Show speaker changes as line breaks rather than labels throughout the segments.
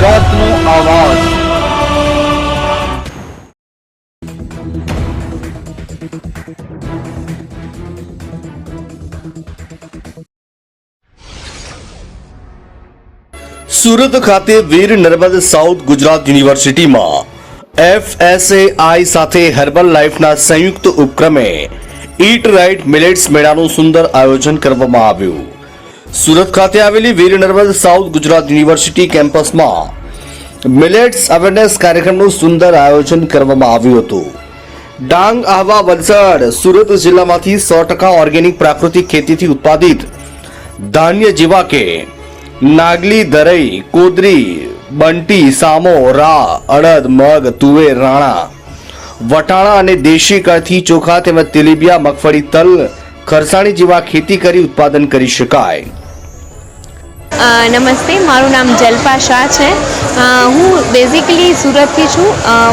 ગુજરાતનો આવાજ। સુરત ખાતે વીર નર્મદ સાઉથ ગુજરાત યુનિવર્સિટીમાં FSAI સાથે હર્બલ લાઈફના સંયુક્ત ઉપક્રમે ઈટ રાઇટ મિલેટ્સ મેળાનું સુંદર આયોજન કરવામાં આવ્યું। સુરત ખાતે આવેલી વીર નર્મદ સાઉથ ગુજરાત યુનિવર્સિટી કેમ્પસમાં મિલેટ્સ અવેરનેસ કાર્યક્રમનું સુંદર આયોજન કરવામાં આવ્યું હતું। ડાંગ, આહવા, વલસાડ, સુરત જિલ્લામાંથી 100% ઓર્ગેનિક પ્રાકૃતિક ખેતીથી ઉત્પાદિત ધાન્ય જેવા કે નાગલી, દરઈ, કોદરી, બંટી, સામો, રા, અડદ, મગ, તુવેર, રાણા, વટાણા અને દેશી કળથી ચોખા તેમજ તેલીબિયા, મગફળી, તલ, ખરસાણી જેવા ખેતી કરી ઉત્પાદન કરી શકાય।
નમસ્તે, મારું નામ જલ્પા શાહ છે। હું બેઝિકલી સુરતથી છું।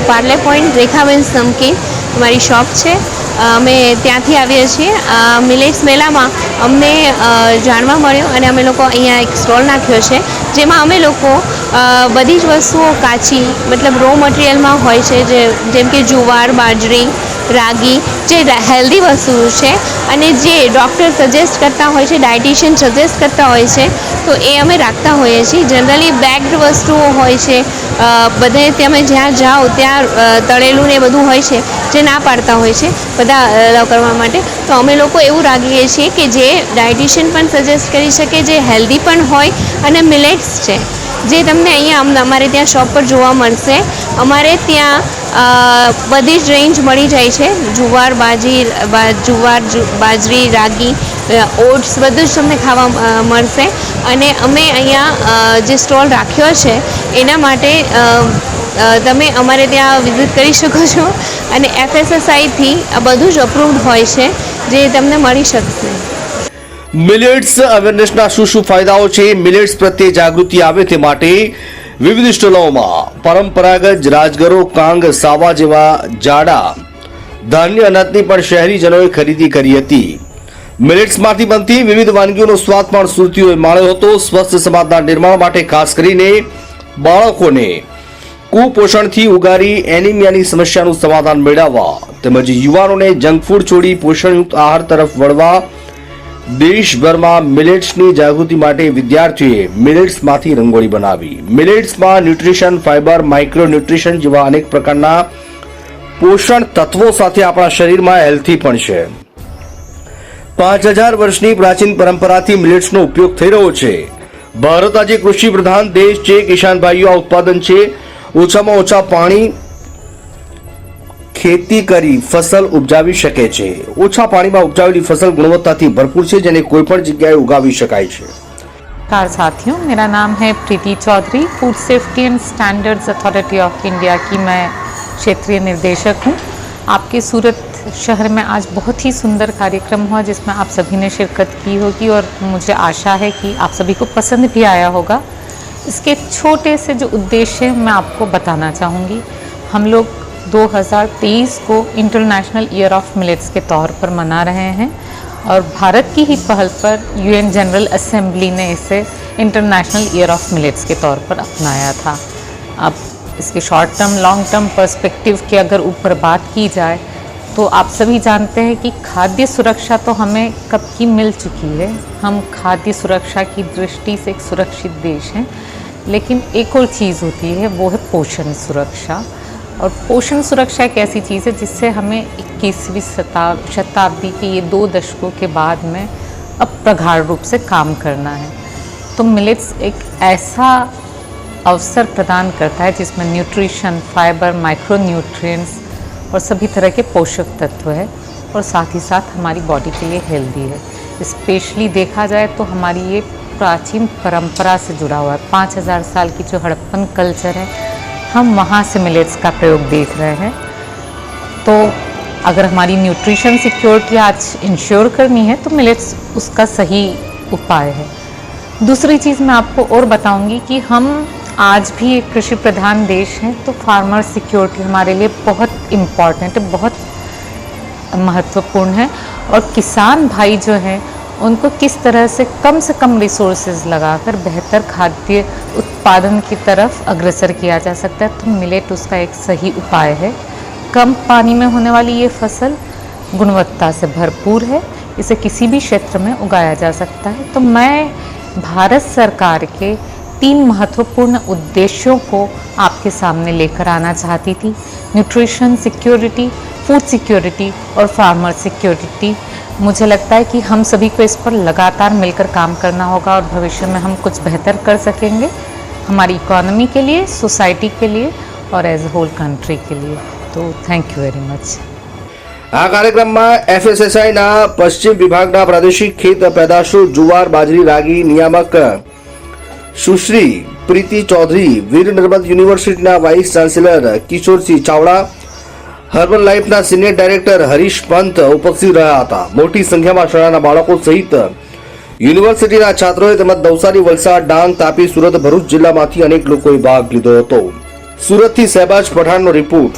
પાર્લે પોઈન્ટ રેખાબેન્સ નમકીન મારી શોપ છે। અમે ત્યાંથી આવીએ છીએ। મિલેટ્સ મેળામાં અમને જાણવા મળ્યું અને અમે લોકો અહીંયા એક સ્ટોલ નાખ્યો છે, જેમાં અમે લોકો બધી જ વસ્તુઓ કાચી મતલબ રો મટીરિયલમાં હોય છે, જેમ કે જુવાર, બાજરી, રાગી, જે હેલ્ધી વસ્તુ છે અને જે ડૉક્ટર સજેસ્ટ કરતા હોય છે, ડાયટિશિયન સજેસ્ટ કરતા હોય છે, તો એ અમે રાખતા હોઈએ છીએ। જનરલી બેગ્ડ વસ્તુઓ હોય છે, બધે તમે જ્યાં જાઓ ત્યાં તળેલું ને બધું હોય છે, જે ના પાડતા હોય છે બધા અલાવ કરવા માટે। તો અમે લોકો એવું રાખીએ છીએ કે જે ડાયટિશિયન પણ સજેસ્ટ કરી શકે, જે હેલ્ધી પણ હોય અને મિલેટ્સ છે જે તમને અહીંયા અમારે ત્યાં શોપ પર જોવા મળશે। અમારે ત્યાં બધી જ રેન્જ મળી જાય છે, જુવાર, બાજરી, રાગી, ઓટ્સ બધું જ તમને ખાવા મળશે। અને અમે અહીંયા જે સ્ટોલ રાખ્યો છે એના માટે તમે અમારે ત્યાં વિઝિટ કરી શકો છો અને FSSAI આ બધું જ અપ્રૂવ્ડ હોય છે, જે તમને મળી શકશે।
મિલેટ્સ અવેરનેસના શું ફાયદાઓ છે? મિલેટ્સ પ્રત્યે જાગૃતિ આવે તે માટે વિવિધ સ્ટોલોમાં પરંપરાગત રાજગરો, કાંગ, સાવા જેવા જાડા ધાન્ય અનાજની પણ શહેરીજનોએ ખરીદી કરી હતી। મિલેટ્સમાંથી બનતી વિવિધ વાનગીઓનો સ્વાદ પણ સુરતીઓએ માણ્યો હતો। સ્વસ્થ સમાજના નિર્માણ માટે ખાસ કરીને બાળકોને કુપોષણથી ઉગારી એનિમિયાની સમસ્યાનું સમાધાન મેળવવા તેમજ યુવાનોને જંક ફૂડ છોડી પોષણયુક્ત આહાર તરફ વળવા દેશભરમાં મિલેટ્સની જાગૃતિ માટે વિદ્યાર્થીઓએ મિલેટ્સમાંથી રંગોળી બનાવી। મિલેટ્સમાં ન્યુટ્રિશન, ફાઇબર, માઇક્રો ન્યુટ્રિશન જેવા અનેક પ્રકારના પોષણ તત્વો સાથે આપણા શરીરમાં હેલ્થી પણ છે। 5000 વર્ષની પ્રાચીન પરંપરાથી મિલેટ્સનો ઉપયોગ થઈ રહ્યો છે। ભારત આજે કૃષિ પ્રધાન દેશ છે। કિસાન ભાઈઓ આ ઉત્પાદન છે ઓછામાં ઓછા પાણી ખેતી કરી ફસલ ઉપજાવી શકે છે। ઓછા પાણીમાં ઉપજાવેલી ફસલ ગુણવત્તાથી ભરपूर છે, જેને કોઈ પણ જગ્યાએ ઉગાવી શકાય છે।
नमस्कार साथियों, मेरा नाम है Preeti Chaudhary. Food safety and standards authority of India की मैं क्षेत्रीय निर्देशक हूँ। आपके सूरत शहर में आज बहुत ही सुंदर कार्यक्रम हुआ जिसमें आप सभी ने शिरकत की होगी और मुझे आशा है कि आप सभी को पसंद भी आया होगा। इसके छोटे से जो उद्देश्य मैं आपको बताना चाहूँगी। हम लोग 2023 को इंटरनेशनल ईयर ऑफ मिलेट्स के तौर पर मना रहे हैं और भारत की ही पहल पर UN जनरल असेंबली ने इसे इंटरनेशनल ईयर ऑफ मिलेट्स के तौर पर अपनाया था। अब इसके short term, long term perspective की अगर ऊपर बात की जाए तो आप सभी जानते हैं कि खाद्य सुरक्षा तो हमें कब की मिल चुकी है। हम खाद्य सुरक्षा की दृष्टि से एक सुरक्षित देश हैं, लेकिन एक और चीज़ होती है, वो है पोषण सुरक्षा। और पोषण सुरक्षा एक ऐसी चीज़ है जिससे हमें 21वीं शताब्दी के ये 2 दशकों के बाद में अब प्रगाढ़ रूप से काम करना है। तो मिलेट्स एक ऐसा अवसर प्रदान करता है जिसमें न्यूट्रिशन, फाइबर, माइक्रो न्यूट्रिएंट्स और सभी तरह के पोषक तत्व है और साथ ही साथ हमारी बॉडी के लिए हेल्दी है। स्पेशली देखा जाए तो हमारी ये प्राचीन परंपरा से जुड़ा हुआ है। 5000 साल की जो हड़प्पन कल्चर है, हम वहाँ से मिलेट्स का प्रयोग देख रहे हैं। तो अगर हमारी न्यूट्रिशन सिक्योरिटी आज इंश्योर करनी है तो मिलेट्स उसका सही उपाय है। दूसरी चीज़ मैं आपको और बताऊंगी कि हम आज भी एक कृषि प्रधान देश हैं, तो फार्मर सिक्योरिटी हमारे लिए बहुत इम्पॉर्टेंट है, बहुत महत्वपूर्ण है। और किसान भाई जो हैं उनको किस तरह से कम रिसोर्सेज लगाकर बेहतर खाद्य उत्पादन उत्पादन की तरफ अग्रसर किया जा सकता है, तो मिलेट उसका एक सही उपाय है। कम पानी में होने वाली ये फसल गुणवत्ता से भरपूर है, इसे किसी भी क्षेत्र में उगाया जा सकता है। तो मैं भारत सरकार के 3 महत्वपूर्ण उद्देश्यों को आपके सामने लेकर आना चाहती थी: न्यूट्रिशन सिक्योरिटी, फूड सिक्योरिटी और फार्मर सिक्योरिटी। मुझे लगता है कि हम सभी को इस पर लगातार मिलकर काम करना होगा और भविष्य में हम कुछ बेहतर कर सकेंगे, हमारी इकोनॉमी के लिए, सोसाइटी के लिए और एज अ होल कंट्री के लिए। तो थैंक यू वेरी मच।
આ કાર્યક્રમમાં એફએસએસઆઈના પશ્ચિમ વિભાગના પ્રાદેશિક ખેત પેદાશો જુવાર બાજરી રાગી નિયામક સુશ્રી પ્રીતિ ચૌધરી, વીર નર્મદ યુનિવર્સિટીના vice chancellor Kishorsinh Chavda, herbal લાઇફના સિનિયર ડાયરેક્ટર હરીશ પંત ઉપસ્થિત રહ્યા હતા. મોટી સંખ્યામાં શાળાના બાળકો સહિત યુનિવર્સિટીના છાત્રોએ તેમજ નવસારી, વલસાડ, ડાંગ, તાપી, સુરત, ભરૂચ જિલ્લામાંથી અનેક લોકોએ ભાગ લીધો હતો. સુરતથી શહેબાજ પઠાણનો રિપોર્ટ.